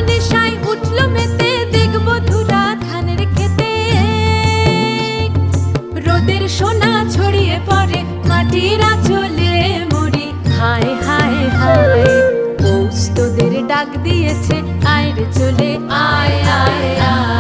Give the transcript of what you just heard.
নেশায় উঠল মেতে, দেখব ধুরা ধানের খেতে। রোদের সোনা ছড়িয়ে পড়ে মাটির আঁচলে মরি। হায় হায় হায়, পৌষ তোদের ডাক দিয়েছে, আয় রে চলে আয় আয় আয়।